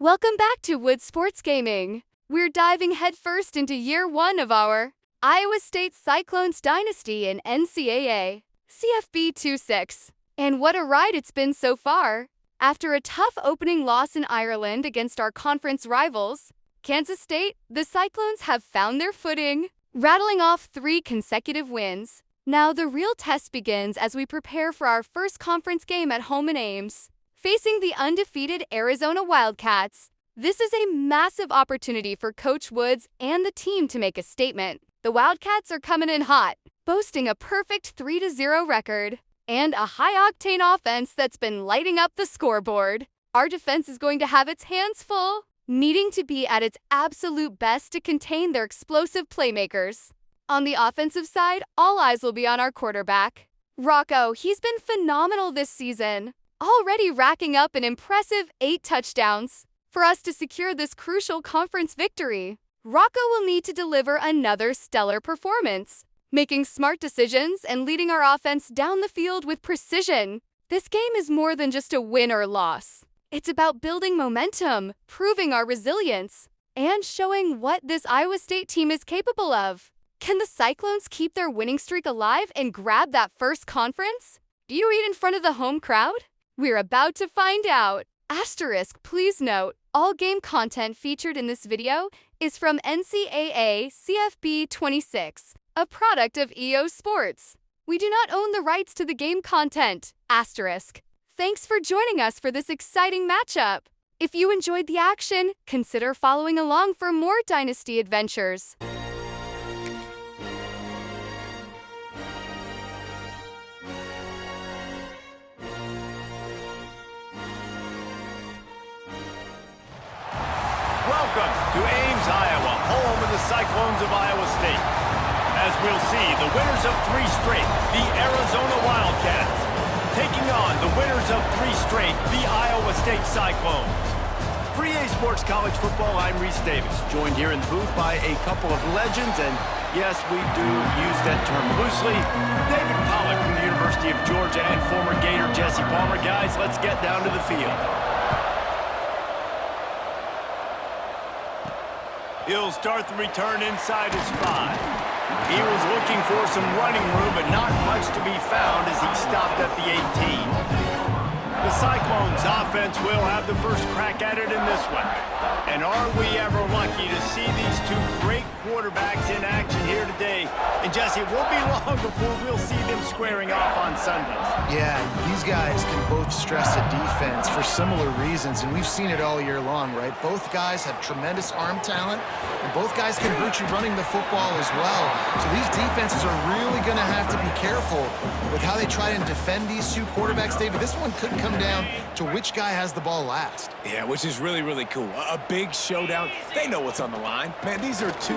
Welcome back to Wood Sports Gaming. We're diving headfirst into year one of our Iowa State Cyclones dynasty in Ncaa, CFB26. And what a ride it's been so far. After a tough opening loss in Ireland against our conference rivals, Kansas State, the Cyclones have found their footing, rattling off 3 consecutive wins. Now the real test begins as we prepare for our first conference game at home in Ames, facing the undefeated Arizona Wildcats. This is a massive opportunity for Coach Woods and the team to make a statement. The Wildcats are coming in hot, boasting a perfect 3-0 record and a high-octane offense that's been lighting up the scoreboard. Our defense is going to have its hands full, needing to be at its absolute best to contain their explosive playmakers. On the offensive side, all eyes will be on our quarterback, Rocco. He's been phenomenal this season, already racking up an impressive 8 touchdowns. For us to secure this crucial conference victory, Rocco will need to deliver another stellar performance, making smart decisions and leading our offense down the field with precision. This game is more than just a win or loss. It's about building momentum, proving our resilience, and showing what this Iowa State team is capable of. Can the Cyclones keep their winning streak alive and grab that first conference? Do you eat in front of the home crowd? We're about to find out. Asterisk, please note, all game content featured in this video is from Ncaa CFB26, a product of EO Sports. We do not own the rights to the game content. Asterisk. Thanks for joining us for this exciting matchup. If you enjoyed the action, consider following along for more Dynasty adventures. Welcome to Ames, Iowa, home of the Cyclones of Iowa State. As we'll see, the winners of 3 straight, the Arizona Wildcats, taking on the winners of 3 straight, the Iowa State Cyclones. For EA Sports College Football, I'm Reese Davis, joined here in the booth by a couple of legends, and yes, we do use that term loosely. David Pollack from the University of Georgia and former Gator Jesse Palmer. Guys, let's get down to the field. He'll start the return inside his 5. He was looking for some running room, but not much to be found as he stopped at the 18. The Cyclones offense will have the first crack at it in this one. And are we ever lucky to see these 2 great quarterbacks in action here today? And Jesse, it won't be long before we'll see them squaring off on Sundays. Yeah, these guys can both stress a defense for similar reasons, and we've seen it all year long, right? Both guys have tremendous arm talent, and both guys can hurt you running the football as well. So these defenses are really going to have to be careful with how they try and defend these 2 quarterbacks, David. This one could come down to which guy has the ball last. Yeah, which is really, really cool. A big showdown. They know what's on the line. Man, these are 2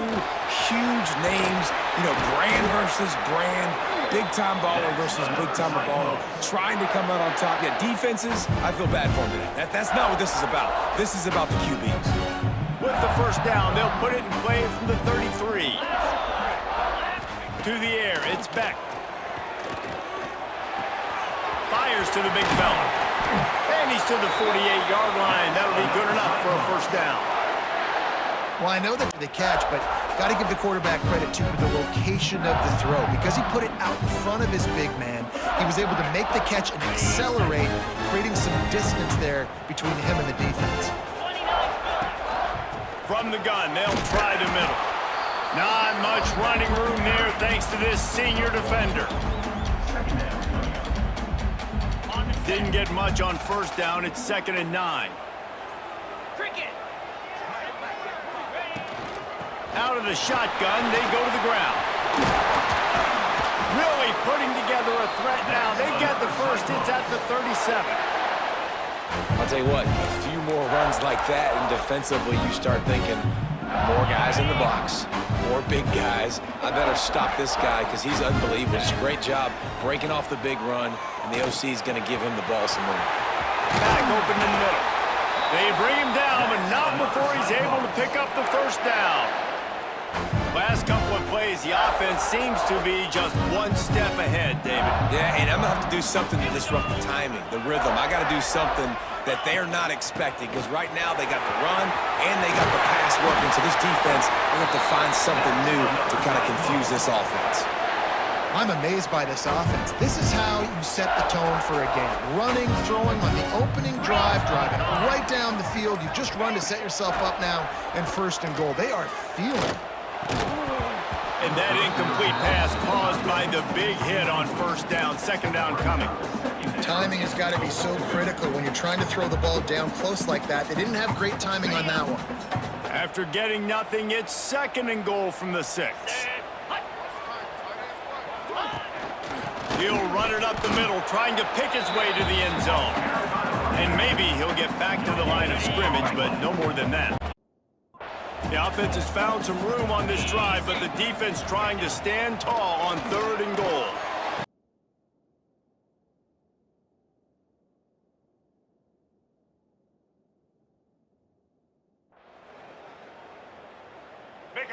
huge names, you know, brand versus brand, big-time baller versus big-time baller, trying to come out on top. Yeah, defenses, I feel bad for them today. That's not what this is about. This is about the QBs. With the first down, they'll put it in play from the 33. To the air, it's Beck. Fires to the big fella. And he's to the 48-yard line. That'll be good enough for a first down. Well, I know that's the catch, but got to give the quarterback credit, too, for the location of the throw. Because he put it out in front of his big man, he was able to make the catch and accelerate, creating some distance there between him and the defense. From the gun, they'll try the middle. Not much running room there thanks to this senior defender. Didn't get much on first down. It's 2nd and 9. Out of the shotgun, they go to the ground. Really putting together a threat now. They get the first. It's at the 37. I'll tell you what, a few more runs like that, and defensively you start thinking, more guys in the box, more big guys. I better stop this guy because he's unbelievable. Just a great job breaking off the big run, and the OC is going to give him the ball some more. Back open in the middle. They bring him down, but not before he's able to pick up the first down. Last couple of plays, the offense seems to be just one step ahead, David. Yeah, and I'm going to have to do something to disrupt the timing, the rhythm. I got to do something that they're not expecting, because right now they got the run and they got the pass working. So this defense, they're going to have to find something new to kind of confuse this offense. I'm amazed by this offense. This is how you set the tone for a game. Running, throwing on the opening drive, driving right down the field. You just run to set yourself up now in 1st and goal. They are feeling it. And that incomplete pass caused by the big hit on 1st down, 2nd down coming. Timing has got to be so critical when you're trying to throw the ball down close like that. They didn't have great timing on that one. After getting nothing, it's 2nd and goal from the 6. He'll run it up the middle, trying to pick his way to the end zone. And maybe he'll get back to the line of scrimmage, but no more than that. The offense has found some room on this drive, but the defense trying to stand tall on 3rd and goal.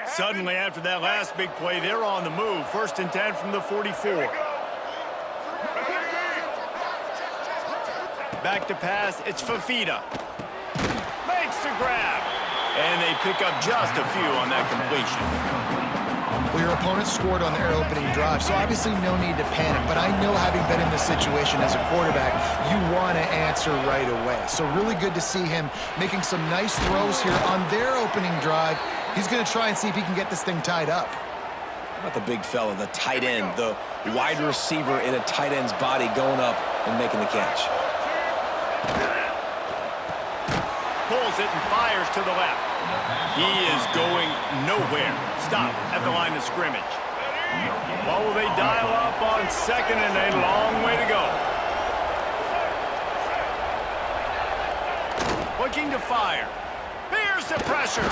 Suddenly, after that last big play, they're on the move. 1st and 10 from the 44. Back to pass, it's Fafita. Makes the grab. And they pick up just a few on that completion. Well, your opponent scored on their opening drive, so obviously no need to panic. But I know, having been in this situation as a quarterback, you want to answer right away. So really good to see him making some nice throws here on their opening drive. He's going to try and see if he can get this thing tied up. How about the big fella, the tight end, the wide receiver in a tight end's body going up and making the catch. Pulls it and fires to the left. He is going nowhere. Stop at the line of scrimmage. What will they dial up on 2nd and a long way to go? Looking to fire. Here's the pressure.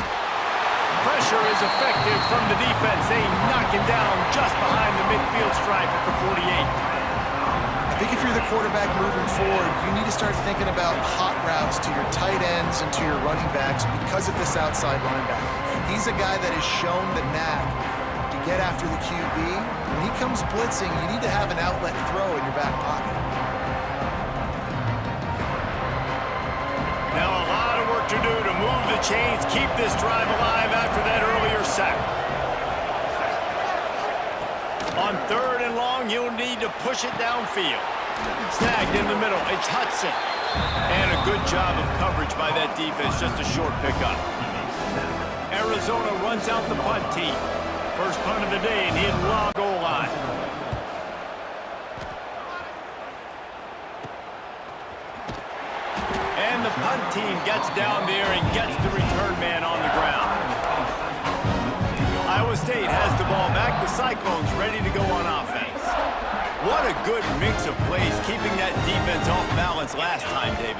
Pressure is effective from the defense. They knock him down just behind the midfield stripe at the 48. I think if you're the quarterback moving forward, you need to start thinking about hot routes to your tight ends and to your running backs because of this outside linebacker. He's a guy that has shown the knack to get after the QB. When he comes blitzing, you need to have an outlet throw in your back pocket. Now a lot of work to do to move the chains, keep this drive alive after that earlier sack. On 3rd and long, you'll need to push it downfield. Snagged in the middle, it's Hudson. And a good job of coverage by that defense, just a short pickup. Arizona runs out the punt team. First punt of the day, and he had long goal line. And the punt team gets down there and gets the return man on the ground. Iowa State has the ball back. The Cyclones ready to go on offense. What a good mix of plays, keeping that defense off balance last time, David.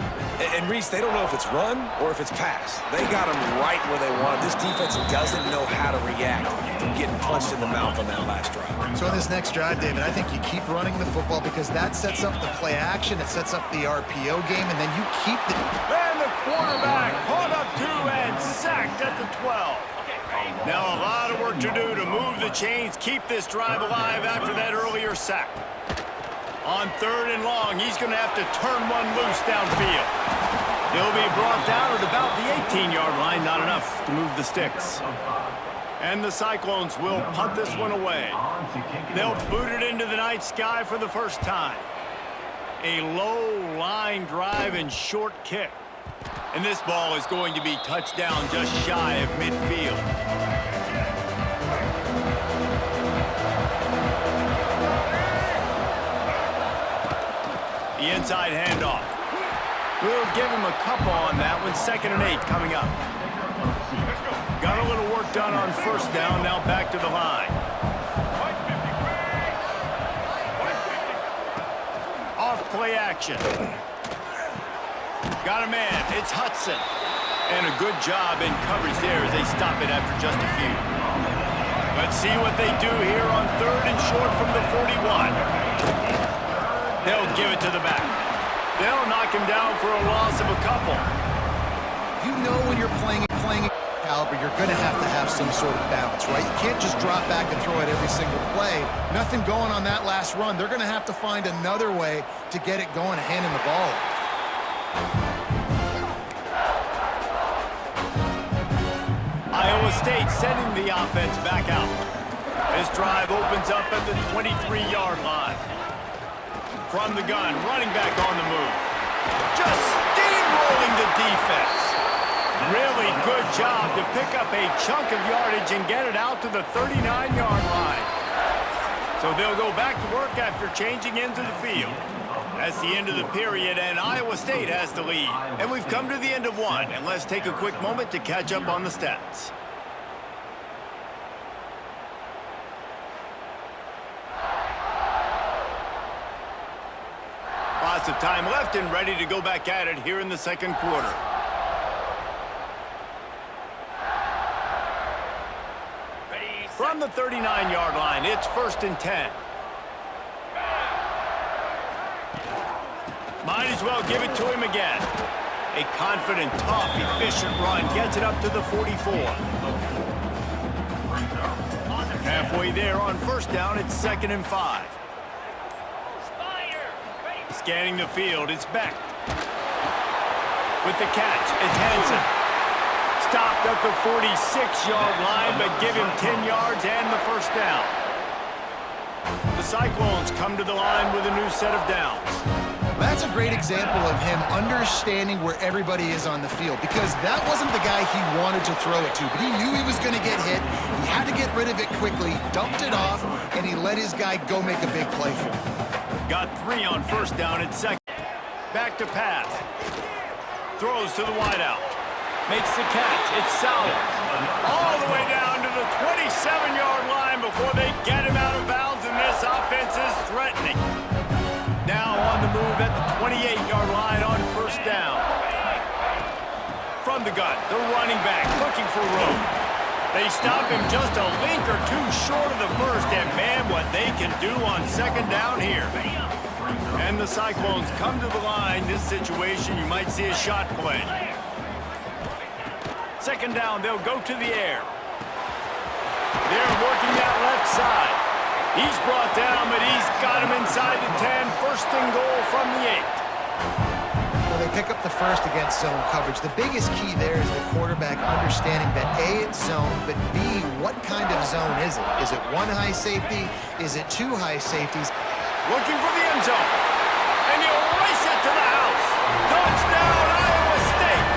And Reese, they don't know if it's run or if it's pass. They got them right where they want it. This defense doesn't know how to react from getting punched in the mouth on that last drive. So on this next drive, David, I think you keep running the football because that sets up the play action, it sets up the RPO game, and then you keep the... And the quarterback caught up to and sacked at the 12. Now a lot of work to do to move the chains, keep this drive alive after that earlier sack. On 3rd and long, he's going to have to turn one loose downfield. He'll be brought down at about the 18-yard line, not enough to move the sticks. And the Cyclones will punt this one away. They'll boot it into the night sky for the first time. A low line drive and short kick. And this ball is going to be touched down just shy of midfield. The inside handoff. We'll give him a couple on that one. 2nd and 8 coming up. Got a little work done on 1st down. Now back to the line. Off play action. Got a man. It's Hudson. And a good job in coverage there as they stop it after just a few. Let's see what they do here on 3rd and short from the 41. They'll give it to the back. They'll knock him down for a loss of a couple. You know when you're playing caliber, you're going to have some sort of balance, right? You can't just drop back and throw it every single play. Nothing going on that last run. They're going to have to find another way to get it going, handing the ball. Iowa State sending the offense back out. This drive opens up at the 23-yard line. From the gun, running back on the move. Just steamrolling the defense. Really good job to pick up a chunk of yardage and get it out to the 39-yard line. So they'll go back to work after changing into the field. That's the end of the period, and Iowa State has the lead. And we've come to the end of one, and let's take a quick moment to catch up on the stats. Lots of time left and ready to go back at it here in the second quarter. From the 39-yard line, it's 1st and 10. Might as well give it to him again. A confident, tough, efficient run gets it up to the 44. Halfway there on 1st down, it's 2nd and 5. Scanning the field, it's Beck. With the catch, it's Henson. Stopped at the 46-yard line, but give him 10 yards and the 1st down. The Cyclones come to the line with a new set of downs. That's a great example of him understanding where everybody is on the field, because that wasn't the guy he wanted to throw it to, but he knew he was going to get hit. He had to get rid of it quickly, dumped it off, and he let his guy go make a big play for him. Got 3 on 1st down and 2nd. Back to pass. Throws to the wideout. Makes the catch. It's Sauer. All the way down to the 27-yard line before they get him out of bounds, and this offense is threatening. Now on the move at the 28-yard line on 1st down. From the gun, the running back looking for room. They stop him just a link or two short of the 1st, and man, what they can do on 2nd down here. And the Cyclones come to the line. This situation, you might see a shot play. 2nd down, they'll go to the air. They're working that left side. He's brought down, but he's got him inside the 10. 1st and goal from the 8. Well, they pick up the 1st against zone coverage. The biggest key there is the quarterback understanding that A, it's zone, but B, what kind of zone is it? Is it 1 high safety? Is it 2 high safeties? Looking for the end zone. And you race it to the house. Touchdown, Iowa State.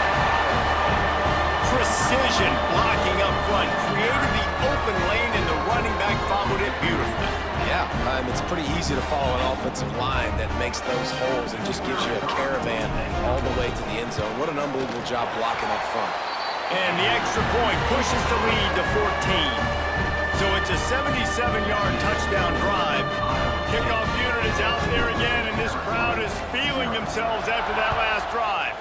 Precision blocking up front created the open lane, and the running back followed it beautifully. Yeah, it's pretty easy to follow an offensive line that makes those holes and just gives you a caravan all the way to the end zone. What an unbelievable job blocking up front. And the extra point pushes the lead to 14. So it's a 77-yard touchdown drive. Kickoff unit is out there again, and this crowd is feeling themselves after that last drive.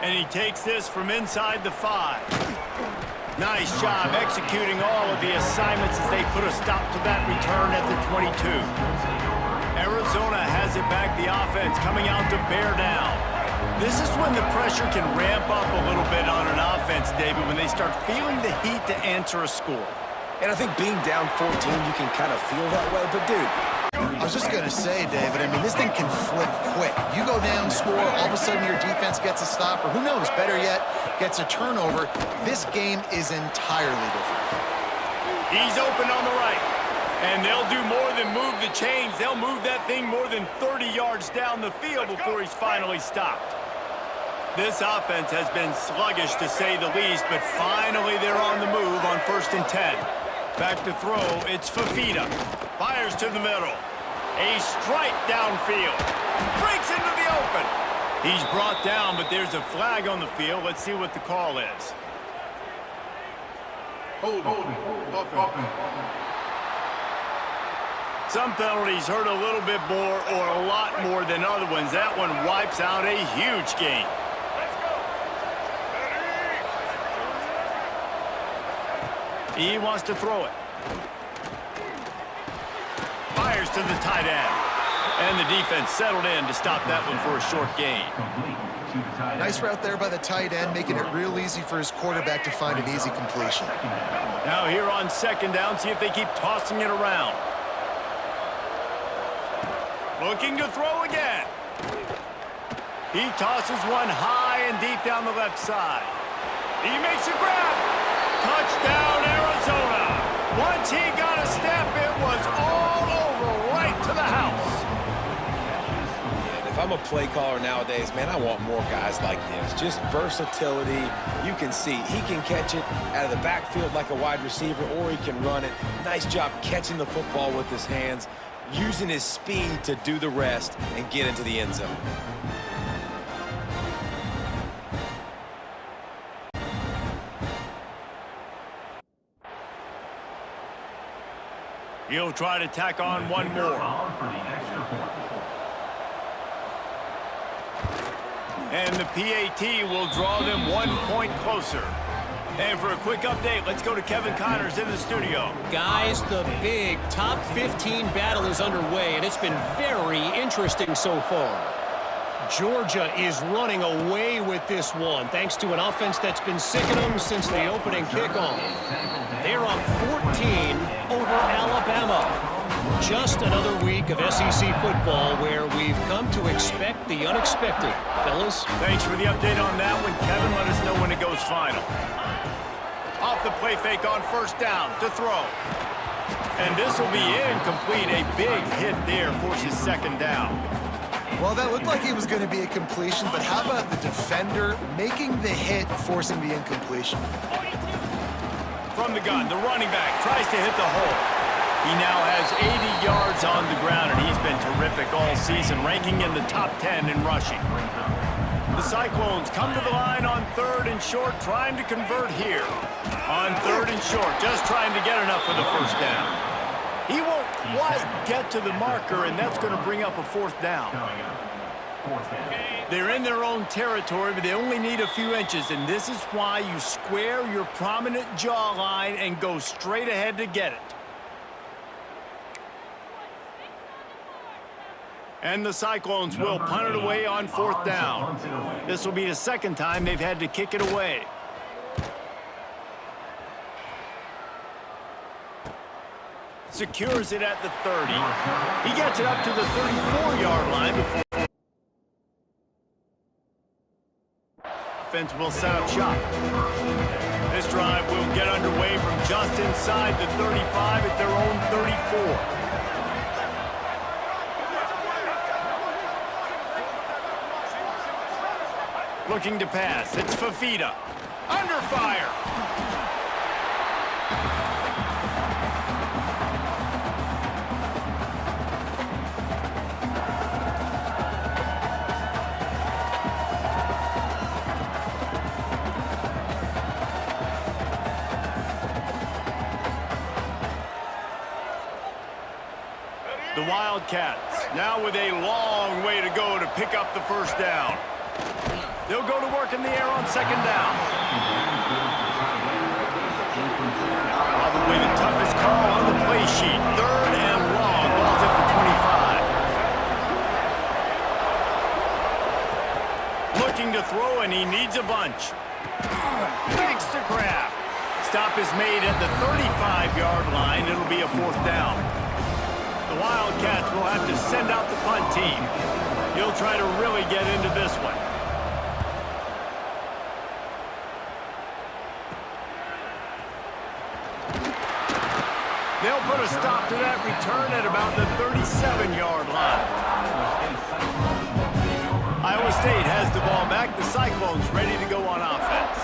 And he takes this from inside the 5. Nice job executing all of the assignments as they put a stop to that return at the 22. Arizona has it back, the offense coming out to bear down. This is when the pressure can ramp up a little bit on an offense, David, when they start feeling the heat to answer a score. And I think being down 14, you can kind of feel that way. But, dude, I was just going to say, David, I mean, this thing can flip quick. You go down, score, all of a sudden your defense gets a stop, or who knows, better yet, gets a turnover. This game is entirely different. He's open on the right. And they'll do more than move the chains. They'll move that thing more than 30 yards down the field before he's finally stopped. This offense has been sluggish, to say the least, but finally they're on the move on 1st and 10. Back to throw, it's Fafita. Fires to the middle. A strike downfield. Breaks into the open. He's brought down, but there's a flag on the field. Let's see what the call is. Hold on. Some penalties hurt a little bit more or a lot more than other ones. That one wipes out a huge game. He wants to throw it. Fires to the tight end. And the defense settled in to stop that one for a short gain. Nice route there by the tight end, making it real easy for his quarterback to find an easy completion. Now here on second down, see if they keep tossing it around. Looking to throw again. He tosses one high and deep down the left side. He makes a grab. Touchdown, Arizona. Once he got a step, it was all over right to the house. And if I'm a play caller nowadays, man, I want more guys like this. Just versatility. You can see he can catch it out of the backfield like a wide receiver, or he can run it. Nice job catching the football with his hands, using his speed to do the rest and get into the end zone. He'll try to tack on one more. And the PAT will draw them 1 point closer. And for a quick update, let's go to Kevin Connors in the studio. Guys, the big top 15 battle is underway, and it's been very interesting so far. Georgia is running away with this one, thanks to an offense that's been sicking them since the opening kickoff. They're up 14 over Alabama. Just another week of SEC football where we've come to expect the unexpected. Fellas? Thanks for the update on that one, Kevin. Let us know when it goes final. Off the play fake on first down to throw. And this will be incomplete. A big hit there forces second down. Well, that looked like it was going to be a completion, but how about the defender making the hit, forcing the incompletion? From the gun, the running back tries to hit the hole. He now has 80 yards on the ground, and he's been terrific all season, ranking in the top 10 in rushing. The Cyclones come to the line on third and short, trying to convert here. On third and short, just trying to get enough for the first down. He won't quite get to the marker, and that's going to bring up a fourth down. They're in their own territory, but they only need a few inches, and this is why you square your prominent jawline and go straight ahead to get it. And the Cyclones will punt it away on fourth down. This will be the second time they've had to kick it away. Secures it at the 30. He gets it up to the 34-yard line before offense will set up shop. This drive will get underway from just inside the 35 at their own 34. Looking to pass. It's Fafita. Under fire. The Wildcats now with a long way to go to pick up the first down. They'll go to work in the air on second down. Probably the toughest call on the play sheet. Third and long. Ball's at the 25. Looking to throw, and he needs a bunch. Thanks to Crab. Stop is made at the 35-yard line. It'll be a fourth down. The Wildcats will have to send out the punt team. He'll try to really get into this one. They'll put a stop to that return at about the 37-yard line. Iowa State has the ball back. The Cyclones ready to go on offense.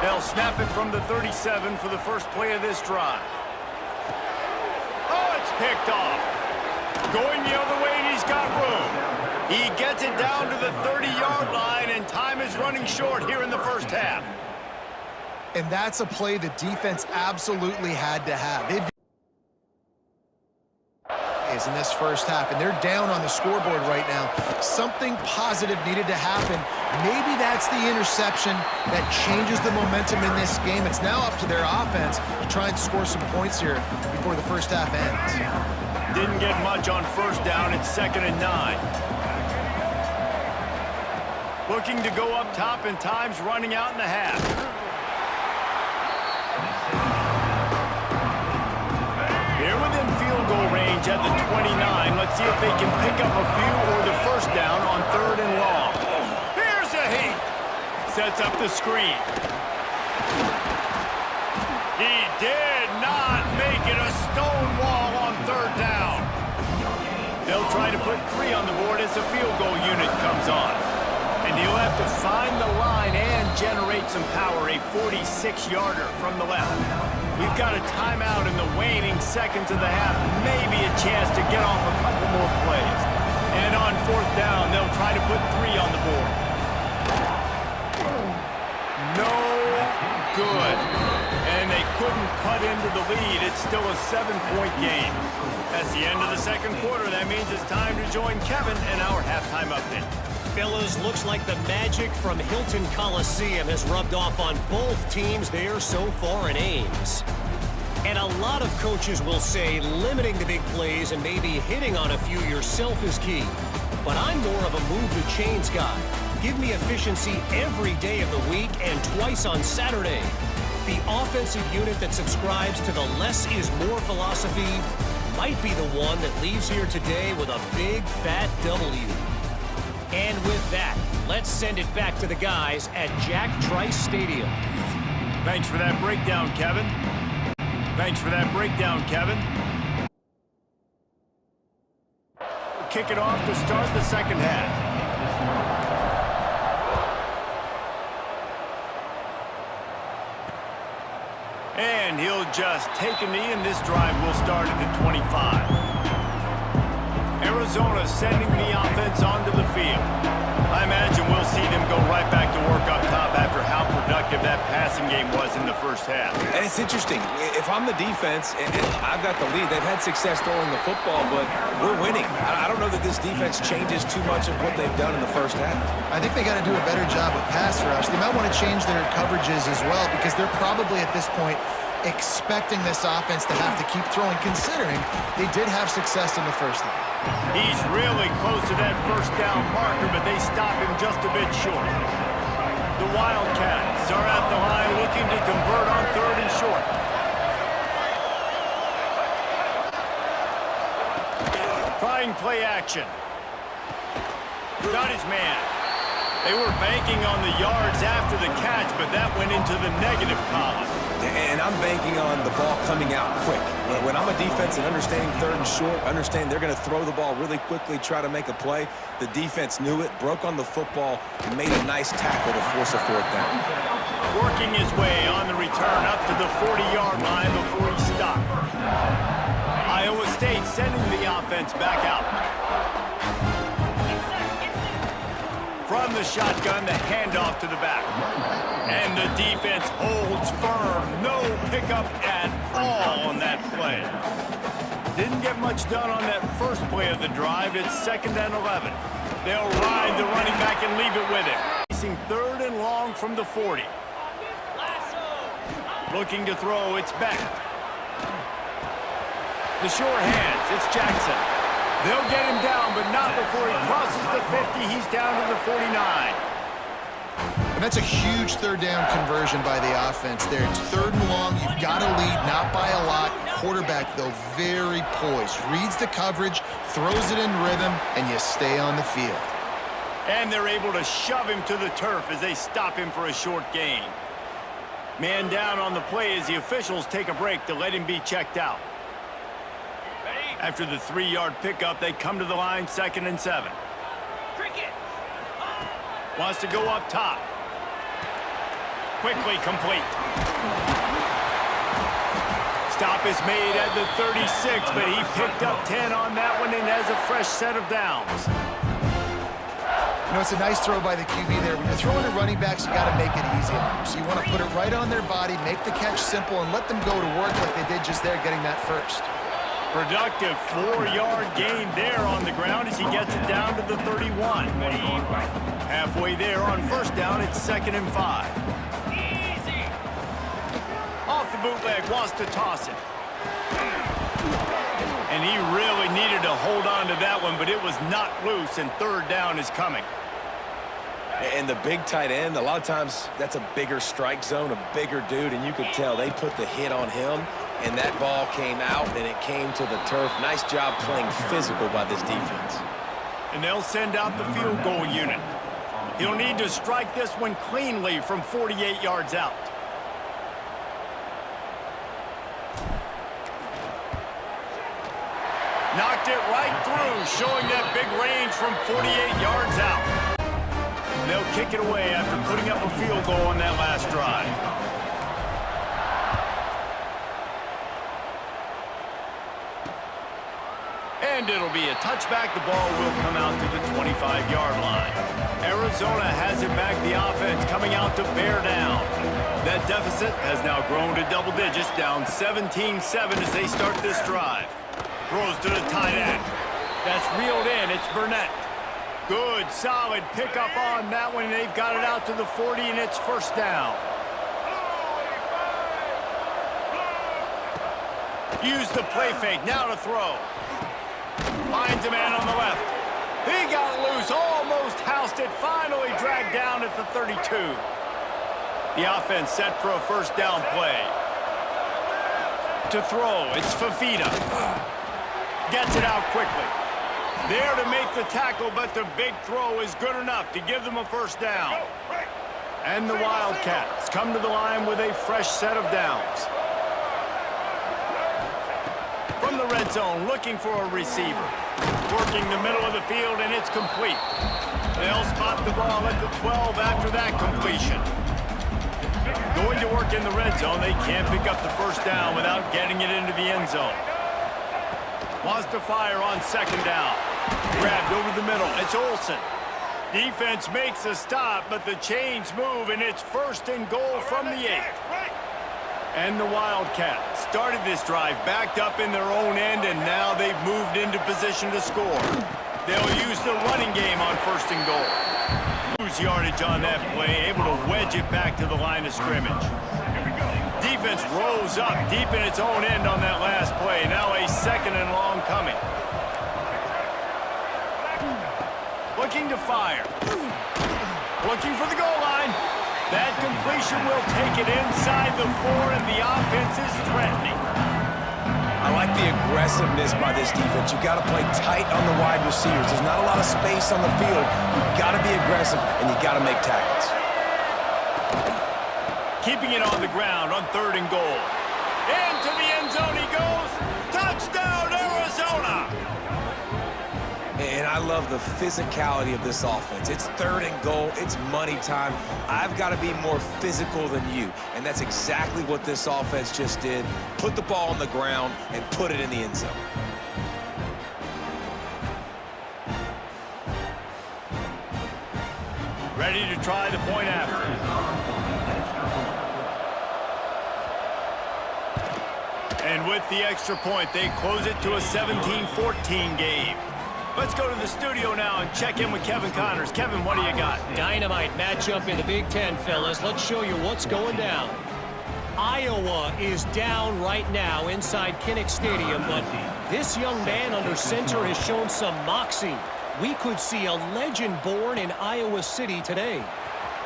They'll snap it from the 37 for the first play of this drive. Oh, it's picked off. Going the other way, and he's got room. He gets it down to the 30-yard line, and time is running short here in the first half. And that's a play the defense absolutely had to have. In this first half, and they're down on the scoreboard right now. Something positive needed to happen. Maybe that's the interception that changes the momentum in this game. It's now up to their offense to try and score some points here before the first half ends. Didn't get much on first down. It's 2nd and 9. Looking to go up top, and time's running out in the half. They're within field goal range at the 29. Let's see if they can pick up a few or the first down on 3rd and long. Here's a heat. Sets up the screen. He did not make it a stone wall on 3rd down. They'll try to put 3 on the board as the field goal unit comes on. And he'll have to find the line and generate some power, a 46-yarder from the left. We've got a timeout in the waning seconds of the half, maybe a chance to get off a couple more plays. And on 4th down, they'll try to put 3 on the board. No good. And they couldn't cut into the lead. It's still a 7-point game. That's the end of the 2nd quarter. That means it's time to join Kevin in our halftime update. Fellas, looks like the magic from Hilton Coliseum has rubbed off on both teams there so far in Ames. And a lot of coaches will say limiting the big plays and maybe hitting on a few yourself is key. But I'm more of a move the chains guy. Give me efficiency every day of the week and twice on Saturday. The offensive unit that subscribes to the less is more philosophy might be the one that leaves here today with a big fat W. And with that, let's send it back to the guys at Jack Trice Stadium. Thanks for that breakdown, Kevin. Thanks for that breakdown, Kevin. We'll kick it off to start the 2nd half. And he'll just take a knee, and this drive will start at the 25. Arizona sending the offense onto the field. I imagine we'll see them go right back to work up top after how productive that passing game was in the first half. And it's interesting. If I'm the defense and I've got the lead, they've had success throwing the football, but we're winning. I don't know that this defense changes too much of what they've done in the first half. I think they got to do a better job with pass rush. They might want to change their coverages as well because they're probably at this point expecting this offense to have to keep throwing, considering they did have success in the first half. He's really close to that first down marker, but they stop him just a bit short. The Wildcats are at the line looking to convert on 3rd and short. Trying play action. Got his man. They were banking on the yards after the catch, but that went into the negative column. And I'm banking on the ball coming out quick. When I'm a defense and understanding 3rd and short, understand they're going to throw the ball really quickly, try to make a play. The defense knew it, broke on the football, and made a nice tackle to force a 4th down. Working his way on the return up to the 40-yard line before he stopped. Iowa State sending the offense back out. From the shotgun, the handoff to the back. And the defense holds firm. No pickup at all on that play. Didn't get much done on that first play of the drive. It's 2nd and 11. They'll ride the running back and leave it with him. Facing 3rd and long from the 40. Looking to throw, it's Beck. The sure hands, it's Jackson. They'll get him down, but not before he crosses the 50. He's down to the 49. And that's a huge 3rd down conversion by the offense there. It's 3rd and long. You've got to lead, not by a lot. Quarterback, though, very poised. Reads the coverage, throws it in rhythm, and you stay on the field. And they're able to shove him to the turf as they stop him for a short gain. Man down on the play as the officials take a break to let him be checked out. After the 3-yard pickup, they come to the line, 2nd and 7. Wants to go up top. Quickly complete. Stop is made at the 36, but he picked up 10 on that one and has a fresh set of downs. You know, it's a nice throw by the QB there. When you're throwing to running backs, you got to make it easy on them. So you want to put it right on their body, make the catch simple, and let them go to work like they did just there, getting that first. Productive 4-yard gain there on the ground as he gets it down to the 31. Halfway there on first down, it's 2nd and 5. Off the bootleg, wants to toss it. And he really needed to hold on to that one, but it was not loose, and third down is coming. And the big tight end, a lot of times that's a bigger strike zone, a bigger dude, and you could tell they put the hit on him, and that ball came out, and it came to the turf. Nice job playing physical by this defense. And they'll send out the field goal unit. He'll need to strike this one cleanly from 48 yards out. Knocked it right through, showing that big range from 48 yards out. They'll kick it away after putting up a field goal on that last drive. And it'll be a touchback. The ball will come out to the 25-yard line. Arizona has it back. The offense coming out to bear down. That deficit has now grown to double digits, down 17-7 as they start this drive. Throws to the tight end. That's reeled in. It's Burnett. Good, solid pickup on that one. They've got it out to the 40, and it's first down. Use the play fake. Now to throw. Finds a man on the left. He got loose, almost housed it, finally dragged down at the 32. The offense set for a first down play. To throw, it's Fafita. Gets it out quickly. There to make the tackle, but the big throw is good enough to give them a first down. And the Wildcats come to the line with a fresh set of downs. From the red zone, looking for a receiver. Working the middle of the field, and it's complete. They'll spot the ball at the 12 after that completion. Going to work in the red zone, they can't pick up the first down without getting it into the end zone. Wants to fire on second down. Grabbed over the middle, it's Olsen. Defense makes a stop, but the chains move, and it's first and goal from the 8. And the Wildcats started this drive backed up in their own end, and now they've moved into position to score. They'll use the running game on first and goal. Lose yardage on that play, able to wedge it back to the line of scrimmage. Defense rose up deep in its own end on that last play. Now a second and long coming. Looking to fire. Looking for the goal line. That completion will take it inside the 4, and the offense is threatening. I like the aggressiveness by this defense. You got to play tight on the wide receivers. There's not a lot of space on the field. You got to be aggressive, and you got to make tackles. Keeping it on the ground on third and goal. Into the end zone he goes. Touchdown, Arizona! And I love the physicality of this offense. It's third and goal. It's money time. I've got to be more physical than you. And that's exactly what this offense just did. Put the ball on the ground and put it in the end zone. Ready to try the point after. And with the extra point, they close it to a 17-14 game. Let's go to the studio now and check in with Kevin Connors. Kevin, what do you got? Dynamite matchup in the Big Ten, fellas. Let's show you what's going down. Iowa is down right now inside Kinnick Stadium, but this young man under center has shown some moxie. We could see a legend born in Iowa City today.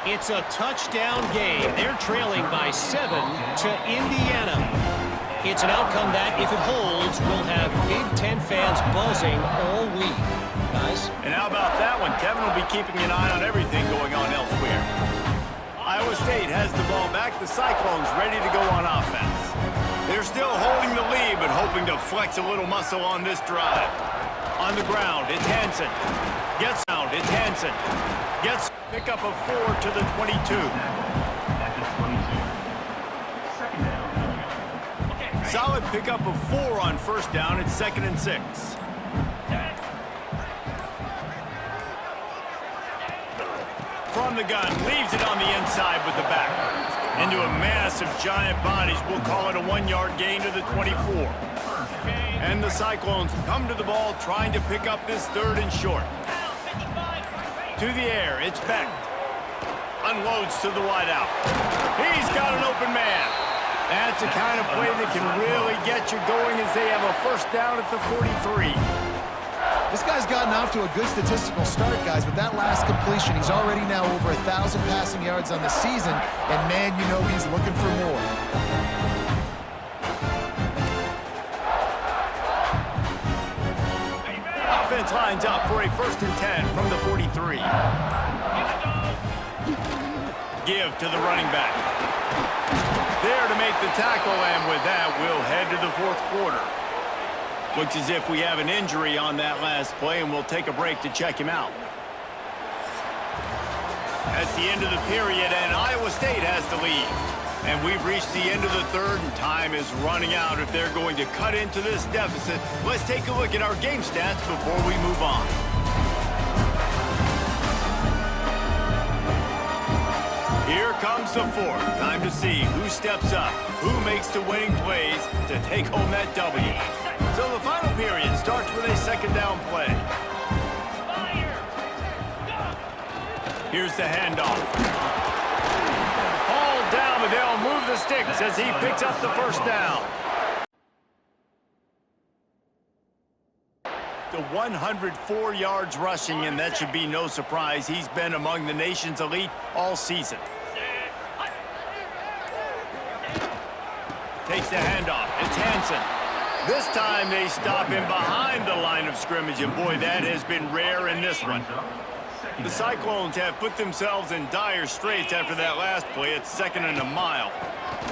It's a touchdown game. They're trailing by 7 to Indiana. It's an outcome that, if it holds, will have Big Ten fans buzzing all week. Guys? And how about that one? Kevin will be keeping an eye on everything going on elsewhere. Iowa State has the ball back. The Cyclones ready to go on offense. They're still holding the lead, but hoping to flex a little muscle on this drive. On the ground, it's Hansen. Gets out, it's Hansen. Gets pick up a 4 to the 22. Solid pickup of 4 on first down. It's 2nd and 6. From the gun, leaves it on the inside with the back. Into a mass of giant bodies. We'll call it a 1-yard gain to the 24. And the Cyclones come to the ball trying to pick up this 3rd and short. To the air, it's Beck. Unloads to the wideout. He's got an open man. That's the kind of play that can really get you going as they have a first down at the 43. This guy's gotten off to a good statistical start, guys. With that last completion, he's already now over 1,000 passing yards on the season, and man, you know he's looking for more. Offense lines up for a 1st and 10 from the 43. Give to the running back. There to make the tackle, and with that, we'll head to the 4th quarter. Looks as if we have an injury on that last play, and we'll take a break to check him out. That's the end of the period, and Iowa State has the lead. And we've reached the end of the 3rd, and time is running out if they're going to cut into this deficit. Let's take a look at our game stats before we move on. Here comes the 4th. Time to see who steps up, who makes the winning plays to take home that W. So the final period starts with a 2nd down play. Here's the handoff. Hauled down, but they'll move the sticks as he picks up the 1st down. The 104 yards rushing, and that should be no surprise. He's been among the nation's elite all season. Takes the handoff. It's Hansen. This time they stop him behind the line of scrimmage, and boy, that has been rare in this one. The Cyclones have put themselves in dire straits after that last play. It's 2nd and a mile.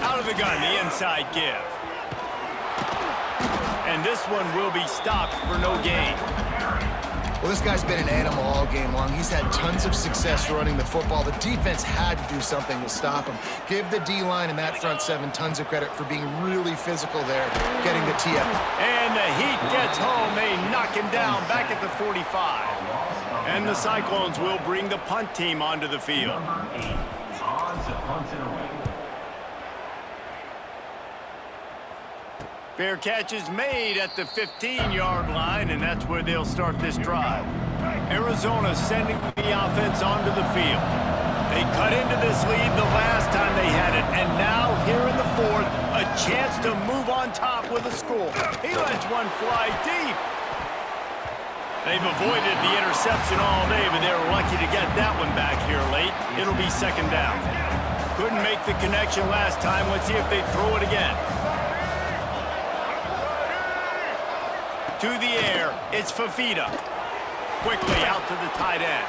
Out of the gun, the inside give. And this one will be stopped for no gain. Well, this guy's been an animal all game long. He's had tons of success running the football. The defense had to do something to stop him. Give the D-line and that front 7 tons of credit for being really physical there, getting the tee up. And the heat gets home. They knock him down back at the 45. And the Cyclones will bring the punt team onto the field. Fair catch is made at the 15-yard line, and that's where they'll start this drive. Arizona sending the offense onto the field. They cut into this lead the last time they had it, and now here in the 4th, a chance to move on top with a score. He lets one fly deep. They've avoided the interception all day, but they were lucky to get that one back here late. It'll be 2nd down. Couldn't make the connection last time. Let's see if they throw it again. To the air, it's Fafita. Quickly out to the tight end.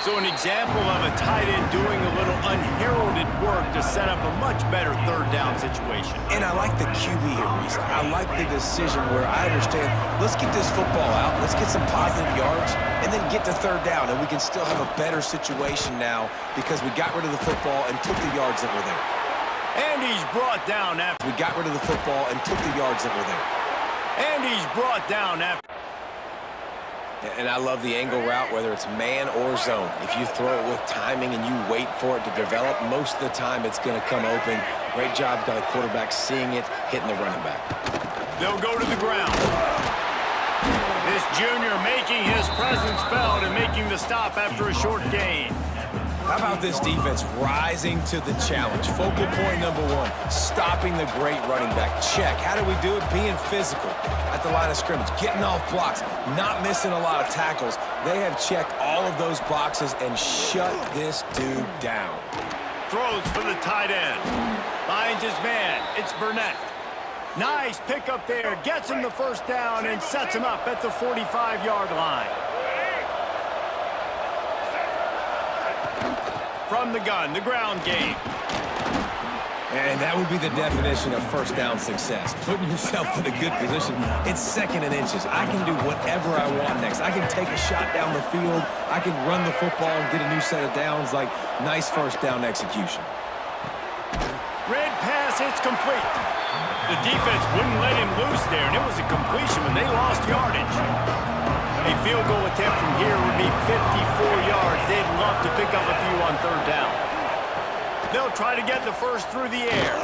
So an example of a tight end doing a little unheralded work to set up a much better 3rd down situation. And I like the QB here, Reese. I like the decision where I understand, let's get this football out, let's get some positive yards, and then get to 3rd down, and we can still have a better situation now because we got rid of the football and took the yards that were there. And he's brought down after. We got rid of the football and took the yards that were there. And he's brought down after. And I love the angle route, whether it's man or zone. If you throw it with timing and you wait for it to develop, most of the time it's going to come open. Great job by the quarterback seeing it, hitting the running back. They'll go to the ground. This junior making his presence felt and making the stop after a short gain. How about this defense rising to the challenge? Focal point number 1, stopping the great running back. Check. How do we do it? Being physical at the line of scrimmage, getting off blocks, not missing a lot of tackles. They have checked all of those boxes and shut this dude down. Throws for the tight end. Finds his man. It's Burnett. Nice pickup there. Gets him the 1st down and sets him up at the 45-yard line. From the gun, the ground game. And that would be the definition of 1st down success. Putting yourself in a good position. It's 2nd and inches. I can do whatever I want next. I can take a shot down the field. I can run the football and get a new set of downs. Like, nice 1st down execution. Red pass, it's complete. The defense wouldn't let him loose there, and it was a completion, but they lost yardage. A field goal attempt from here would be 54 yards. They'd love to pick up a few on 3rd down. They'll try to get the 1st through the air.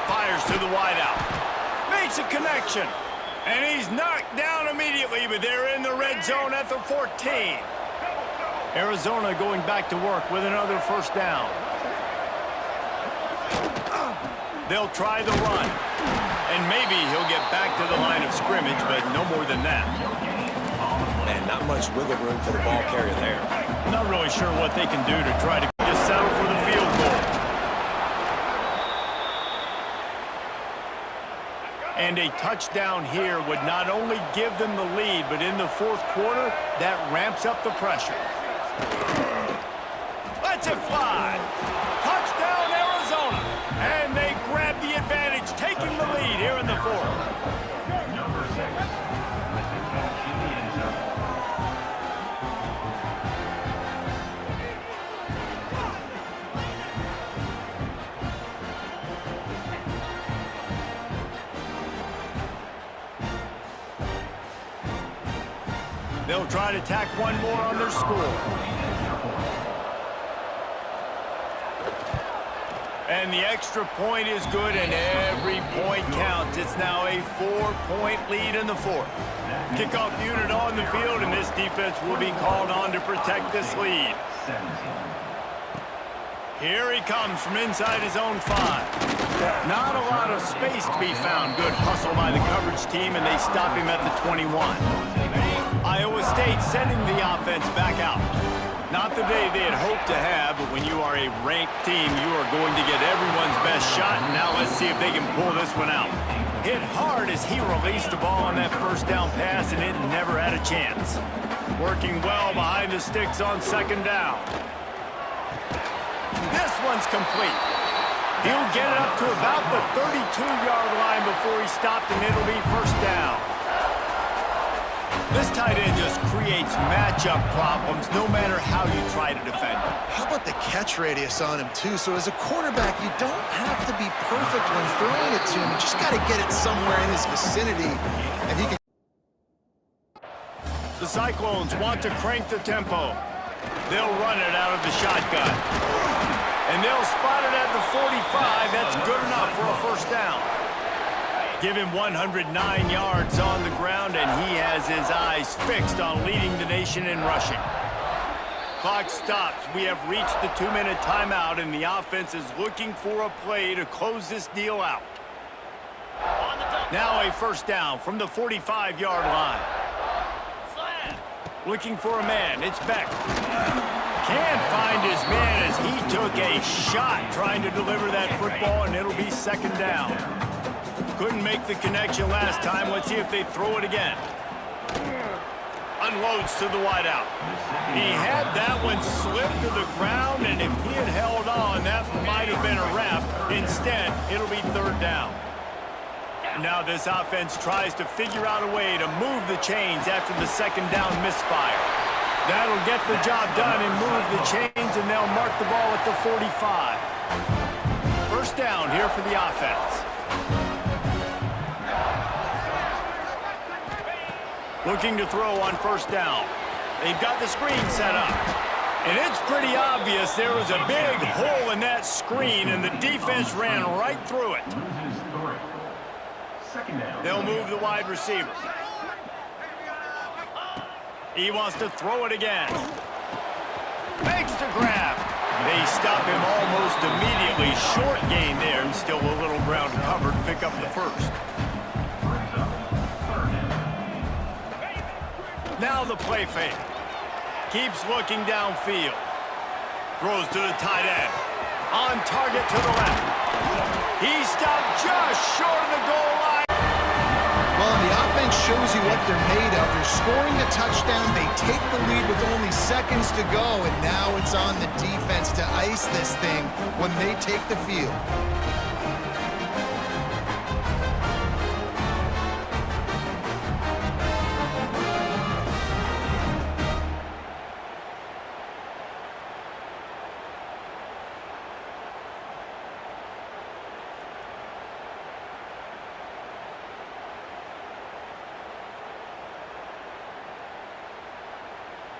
Fires to the wideout. Makes a connection. And he's knocked down immediately, but they're in the red zone at the 14. Arizona going back to work with another 1st down. They'll try the run. And maybe he'll get back to the line of scrimmage, but no more than that. Man, not much wiggle room for the ball carrier there. Not really sure what they can do to try to just settle for the field goal. And a touchdown here would not only give them the lead, but in the fourth quarter, that ramps up the pressure. Lets it fly. Touchdown, Arizona. And they grab the advantage, taking the lead here in the fourth. Number 6. They'll try to tack one more on their score. And the extra point is good, and every point counts. It's now a 4-point lead in the fourth. Kickoff unit on the field, and this defense will be called on to protect this lead. Here he comes from inside his own 5. Not a lot of space to be found. Good hustle by the coverage team, and they stop him at the 21. Iowa State sending the offense back out. Not the day they had hoped to have, but when you are a ranked team, you are going to get everyone's best shot, and now let's see if they can pull this one out. Hit hard as he released the ball on that first down pass, and it never had a chance. Working well behind the sticks on second down. This one's complete. He'll get it up to about the 32-yard line before he stopped, and it'll be first down. This tight end just creates matchup problems no matter how you try to defend him. How about the catch radius on him, too? So as a quarterback, you don't have to be perfect when throwing it to him. You just got to get it somewhere in his vicinity, and he can... The Cyclones want to crank the tempo. They'll run it out of the shotgun. And they'll spot it at the 45. That's good enough for a first down. Give him 109 yards on the ground, and he has his eyes fixed on leading the nation in rushing. Clock stops. We have reached the 2-minute timeout, and the offense is looking for a play to close this deal out. Now a first down from the 45-yard line. Looking for a man. It's Beck. Can't find his man as he took a shot trying to deliver that football, and it'll be second down. Couldn't make the connection last time. Let's see if they throw it again. Unloads to the wideout. He had that one slip to the ground, and if he had held on, that might have been a wrap. Instead, it'll be third down. Now this offense tries to figure out a way to move the chains after the second down misfire. That'll get the job done and move the chains, and they'll mark the ball at the 45. First down here for the offense. Looking to throw on first down. They've got the screen set up. And it's pretty obvious there was a big hole in that screen, and the defense ran right through it. They'll move the wide receiver. He wants to throw it again. Makes the grab. They stop him almost immediately. Short gain there, and still a little ground covered to pick up the first. Now the play fake. Keeps looking downfield. Throws to the tight end. On target to the left. He stopped just short of the goal line. Well, and the offense shows you what they're made of. They're scoring a touchdown. They take the lead with only seconds to go, and now it's on the defense to ice this thing when they take the field.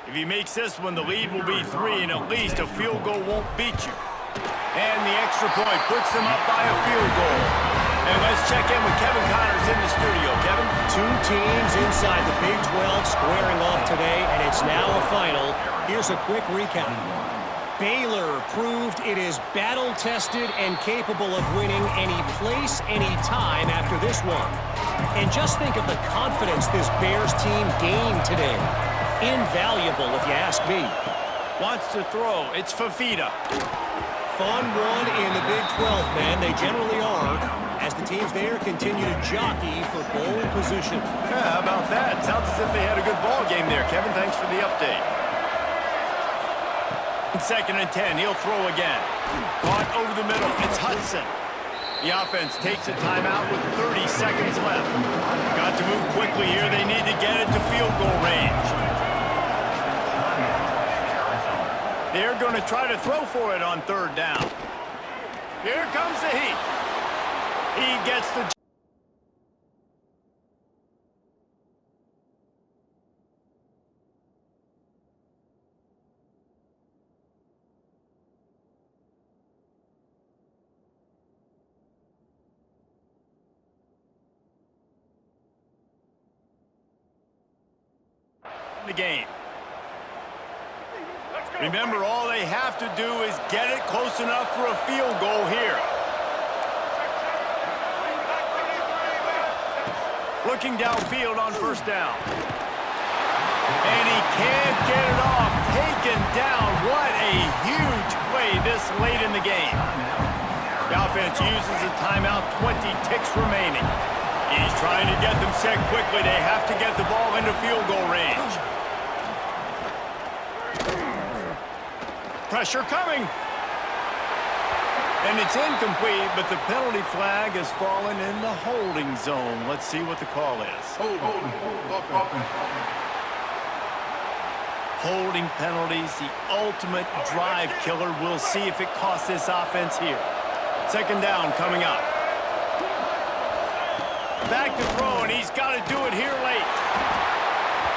If he makes this one, the lead will be 3, and at least a field goal won't beat you. And the extra point puts them up by a field goal. And let's check in with Kevin Connors in the studio. Kevin? Two teams inside the Big 12 squaring off today, and it's now a final. Here's a quick recap. Baylor proved it is battle-tested and capable of winning any place, any time after this one. And just think of the confidence this Bears team gained today. Invaluable, if you ask me. Wants to throw. It's Fafita. Fun one in the Big 12, man. They generally are, as the teams there continue to jockey for bowl position. Yeah, how about that? Sounds as if they had a good ball game there. Kevin, thanks for the update. 2nd and 10. He'll throw again. Caught over the middle. It's Hudson. The offense takes a timeout with 30 seconds left. Got to move quickly here. They need to get it to field goal range. They're going to try to throw for it on 3rd down. Here comes the heat. He gets the game. Remember, all they have to do is get it close enough for a field goal here. Looking downfield on 1st down. And he can't get it off. Taken down. What a huge play this late in the game. The offense uses a timeout, 20 ticks remaining. He's trying to get them set quickly. They have to get the ball into field goal range. Pressure coming. And it's incomplete, but the penalty flag has fallen in the holding zone. Let's see what the call is. Holding penalties, the ultimate drive killer. We'll see if it costs this offense here. 2nd down coming up. Back to throw, and he's got to do it here late.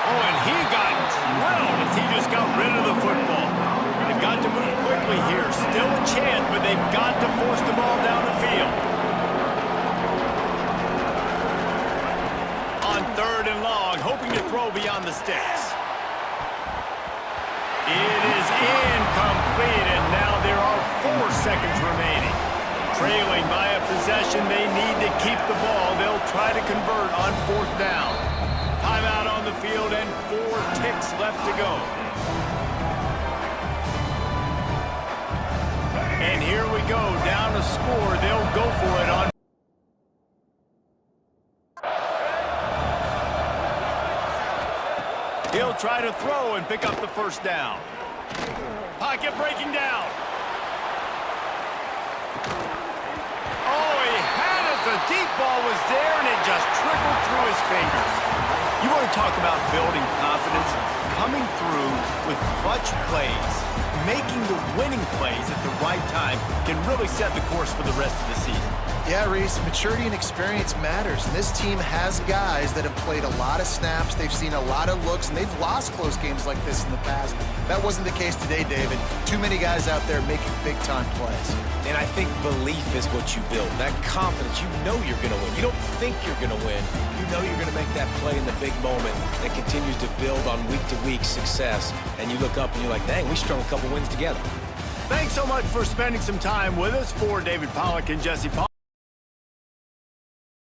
Oh, and he got drilled as he just got rid of the football. They've got to move quickly here. Still a chance, but they've got to force the ball down the field. On 3rd and long, hoping to throw beyond the sticks. It is incomplete, and now there are 4 seconds remaining. Trailing by a possession, they need to keep the ball. They'll try to convert on 4th down. Timeout on the field and 4 ticks left to go. And here we go, down a score. They'll go for it on. He'll try to throw and pick up the 1st down. Pocket breaking down. Oh, he had it. The deep ball was there, and it just trickled through his fingers. You want to talk about building confidence? Coming through with clutch plays, making the winning plays at the right time can really set the course for the rest of the season. Yeah, Reese, maturity and experience matters. And this team has guys that have played a lot of snaps. They've seen a lot of looks, and they've lost close games like this in the past. That wasn't the case today, David. Too many guys out there making big-time plays. And I think belief is what you build. That confidence, you know you're going to win. You don't think you're going to win. You know you're going to make that play in the big moment that continues to build on week-to-week success. And you look up and you're like, dang, we strung a couple wins together. Thanks so much for spending some time with us. For David Pollack and Jesse Paul.